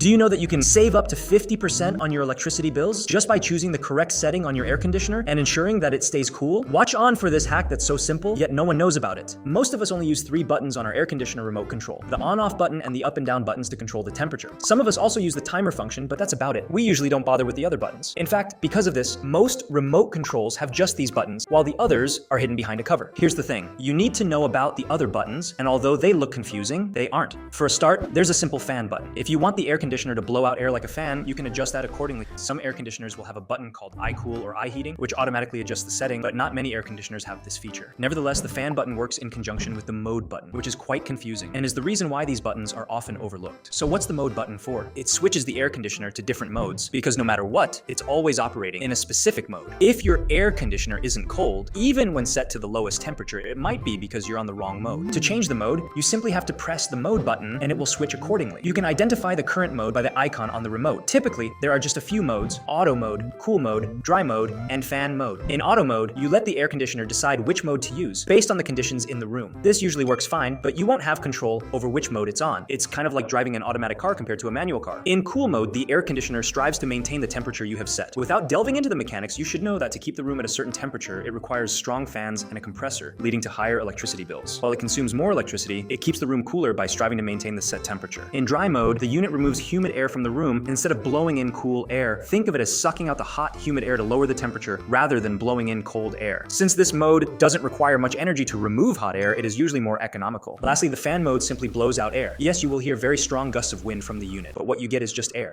Do you know that you can save up to 50% on your electricity bills just by choosing the correct setting on your air conditioner and ensuring that it stays cool? Watch on for this hack that's so simple, yet no one knows about it. Most of us only use 3 buttons on our air conditioner remote control: the on-off button and the up and down buttons to control the temperature. Some of us also use the timer function, but that's about it. We usually don't bother with the other buttons. In fact, because of this, most remote controls have just these buttons, while the others are hidden behind a cover. Here's the thing: you need to know about the other buttons, and although they look confusing, they aren't. For a start, there's a simple fan button. If you want the air conditioner to blow out air like a fan, you can adjust that accordingly. Some air conditioners will have a button called iCool or iHeating, which automatically adjusts the setting, but not many air conditioners have this feature. Nevertheless, the fan button works in conjunction with the mode button, which is quite confusing and is the reason why these buttons are often overlooked. So what's the mode button for? It switches the air conditioner to different modes, because no matter what, it's always operating in a specific mode. If your air conditioner isn't cold, even when set to the lowest temperature, it might be because you're on the wrong mode. To change the mode, you simply have to press the mode button and it will switch accordingly. You can identify the current mode by the icon on the remote. Typically, there are just a few modes: auto mode, cool mode, dry mode, and fan mode. In auto mode, you let the air conditioner decide which mode to use based on the conditions in the room. This usually works fine, but you won't have control over which mode it's on. It's kind of like driving an automatic car compared to a manual car. In cool mode, the air conditioner strives to maintain the temperature you have set. Without delving into the mechanics, you should know that to keep the room at a certain temperature, it requires strong fans and a compressor, leading to higher electricity bills. While it consumes more electricity, it keeps the room cooler by striving to maintain the set temperature. In dry mode, the unit removes humid air from the room instead of blowing in cool air. Think of it as sucking out the hot, humid air to lower the temperature rather than blowing in cold air. Since this mode doesn't require much energy to remove hot air, it is usually more economical. Lastly, the fan mode simply blows out air. Yes, you will hear very strong gusts of wind from the unit, but what you get is just air.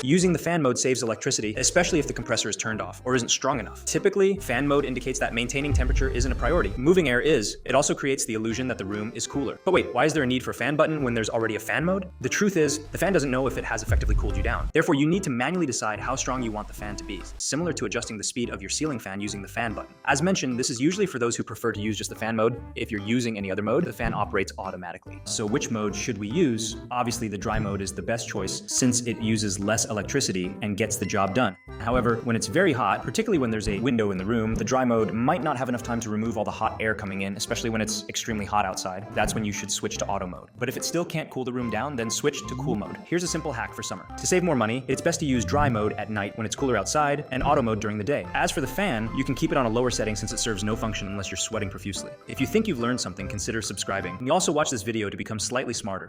Using the fan mode saves electricity, especially if the compressor is turned off or isn't strong enough. Typically, fan mode indicates that maintaining temperature isn't a priority. Moving air is. It also creates the illusion that the room is cooler. But wait, why is there a need for a fan button when there's already a fan mode? The truth is, the fan doesn't know if it has effectively cooled you down. Therefore, you need to manually decide how strong you want the fan to be, similar to adjusting the speed of your ceiling fan using the fan button. As mentioned, this is usually for those who prefer to use just the fan mode. If you're using any other mode, the fan operates automatically. So which mode should we use? Obviously, the dry mode is the best choice since it uses less electricity and gets the job done. However, when it's very hot, particularly when there's a window in the room, the dry mode might not have enough time to remove all the hot air coming in, especially when it's extremely hot outside. That's when you should switch to auto mode. But if it still can't cool the room down, then switch to cool mode. Here's a simple hack for summer. To save more money, it's best to use dry mode at night when it's cooler outside and auto mode during the day. As for the fan, you can keep it on a lower setting since it serves no function unless you're sweating profusely. If you think you've learned something, consider subscribing. And you also watch this video to become slightly smarter.